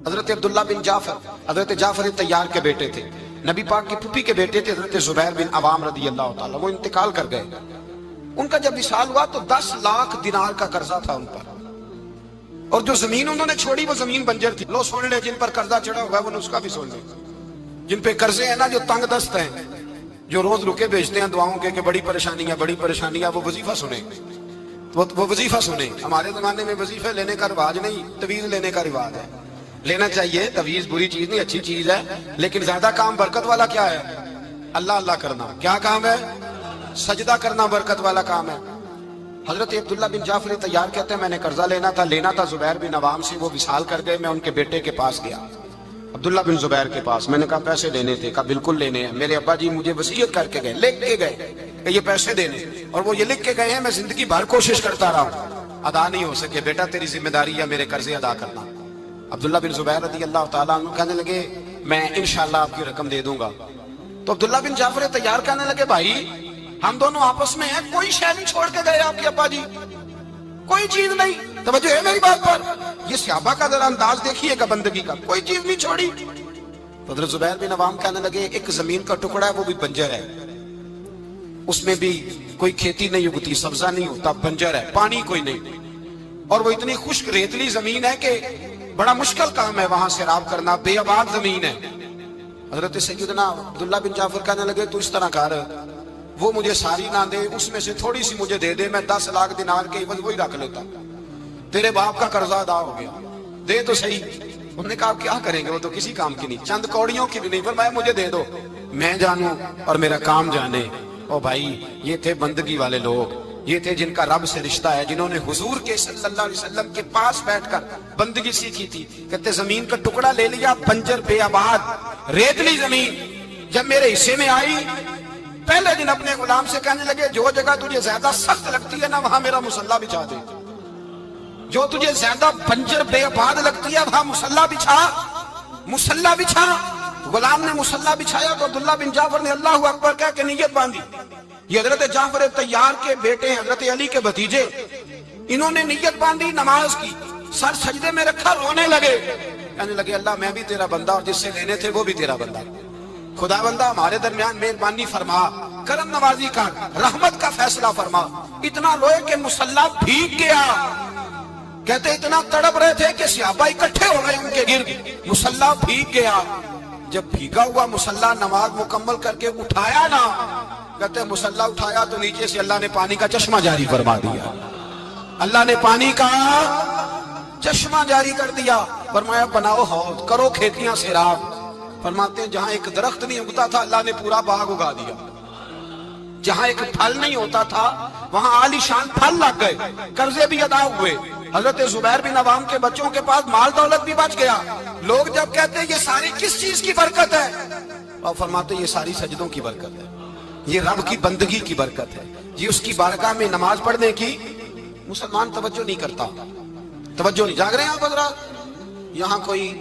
حضرت عبداللہ بن جعفر حضرت جعفر تیار کے بیٹے تھے، نبی پاک کی پھوپھی کے بیٹے تھے حضرت زبیر بن عوام رضی اللہ تعالیٰ، وہ انتقال کر گئے۔ ان کا جب وصال ہوا تو 10 لاکھ دینار کا قرضہ تھا ان پر، اور جو زمین انہوں نے چھوڑی وہ زمین بنجر تھی۔ لو سن لے، جن پر قرضہ چڑھا ہوا ہے وہ نسخہ بھی سن لے، جن پہ قرضے ہیں نا، جو تنگ دست ہیں، جو روز رکے بھیجتے ہیں دعاؤں کے کہ بڑی پریشانی ہے، وہ وظیفہ سنیں، وہ وظیفہ سنیں۔ ہمارے زمانے میں وظیفے لینے کا رواج نہیں، تویز لینے کا رواج ہے۔ لینا چاہیے، تویز بری چیز نہیں، اچھی چیز ہے، لیکن زیادہ کام برکت والا کیا ہے؟ اللہ اللہ کرنا۔ کیا کام ہے؟ سجدہ کرنا برکت والا کام ہے۔ حضرت عبداللہ بن جعفر تیار کہتے ہیں میں نے قرضہ لینا تھا زبیر بن عوام سے، وہ وصال کر گئے۔ میں ان کے بیٹے کے پاس گیا، عبداللہ بن زبیر کے پاس۔ میں نے کہا پیسے لینے تھے، کہا بالکل لینے ہیں، میرے ابا جی مجھے وصیت کر کے گئے، لکھ کے گئے کہ یہ پیسے دینے، اور وہ یہ لکھ کے گئے ہیں، میں زندگی بھر کوشش کرتا رہا ہوں، ادا نہیں ہو سکے، بیٹا تیری ذمہ داری ہے میرے قرضے ادا کرنا۔ عبداللہ بن زبیر رضی اللہ تعالیٰ عنہ کہنے لگے میں انشاءاللہ آپ کی رقم دے دوں گا۔ تو عبداللہ بن جعفر تیار کہنے لگے بھائی ہم دونوں آپس میں ہیں، کوئی شے نہیں چھوڑ کے گئے آپ کے ابا جی، کوئی چیز نہیں۔ توجہ ہے میری بات پر؟ یہ صحابہ کا ذرا انداز دیکھیے گا بندگی کا، کوئی چیز نہیں چھوڑی۔ تو حضرت زبیر بن عوام کہنے لگے ایک زمین کا ٹکڑا ہے، وہ بھی بنجر ہے، اس میں بھی کوئی کھیتی نہیں اگتی، سبزہ نہیں ہوتا، بنجر ہے، پانی کوئی نہیں، اور وہ اتنی خشک ریتلی زمین ہے کہ بڑا مشکل کام ہے وہاں سیراب کرنا، بے آباد زمین ہے۔ حضرت سیدنا عبداللہ بن جعفر کہنے لگے تو اس طرح کر، وہ مجھے ساری نہ دے، اس میں سے تھوڑی سی مجھے دے دے، میں 10 لاکھ دینار کے عوض وہی رکھ لیتا، تیرے باپ کا قرضہ ادا ہو گیا، دے تو صحیح۔ انہوں نے کہا کیا کریں گے، وہ تو کسی کام کی نہیں، چند کوڑیوں کی بھی نہیں، فرمایا مجھے دے دو، میں جانوں اور میرا کام جانے۔ او بھائی یہ تھے بندگی والے لوگ، یہ تھے جن کا رب سے رشتہ ہے، جنہوں نے حضور کے صلی اللہ علیہ وسلم کے پاس بیٹھ کر بندگی سیکھی تھی۔ کہتے زمین کا ٹکڑا لے لیا، بنجر بے آباد ریتلی زمین، جب میرے حصے میں آئی پہلے دن اپنے غلام سے کہنے لگے جو جگہ تجھے زیادہ سخت لگتی ہے نا وہاں میرا مصلی بچھا دے، جو تجھے زیادہ بنجر بے آباد لگتی ہے وہاں مصلی بچھا۔ غلام نے مصلی بچھایا تو عبداللہ بن جعفر نے اللہ اکبر کہہ کے نیت باندھی۔ یہ حضرت جعفر تیار کے بیٹے حضرت علی کے بھتیجے، انہوں نے نیت باندھی، نماز کی، سر سجدے میں رکھا، رونے لگے، کہنے لگے اللہ میں بھی تیرا بندہ اور جس سے لینے تھے وہ بھی تیرا بندہ، خدا بندہ ہمارے درمیان مہربانی فرما، کرم نوازی کر، رحمت کا فیصلہ فرما۔ اتنا روئے کہ مصلی بھیگ گیا۔ کہتے اتنا تڑپ رہے تھے کہ صحابہ اکٹھے ہو گئے ان کے گرد، مصلی بھیگ گیا۔ جب بھیگا ہوا مصلی نماز مکمل کر کے اٹھایا نا، کہتے مصلی اٹھایا تو نیچے سے اللہ نے پانی کا چشمہ جاری فرما دیا، اللہ نے پانی کا چشمہ جاری کر دیا۔ فرمایا بناؤ حوض، کرو کھیتیاں سیراب۔ فرماتے ہیں جہاں ایک درخت نہیں اگتا تھا اللہ نے پورا باغ اگا دیا، جہاں ایک پھل نہیں ہوتا تھا وہاں عالی شان پھل لگ گئے، قرضے بھی ادا ہوئے۔ حضرت زبیر بن عوام کے بچوں کے پاس مال دولت بھی بچ گیا۔ لوگ جب کہتے ہیں یہ ساری کس چیز کی برکت ہے، اور فرماتے ہیں یہ ساری سجدوں کی برکت ہے، یہ رب کی بندگی کی برکت ہے، یہ اس کی بارگاہ میں نماز پڑھنے کی۔ مسلمان توجہ نہیں کرتا، توجہ نہیں۔ جاگ رہے ہیں آپ حضرات؟ یہاں کوئی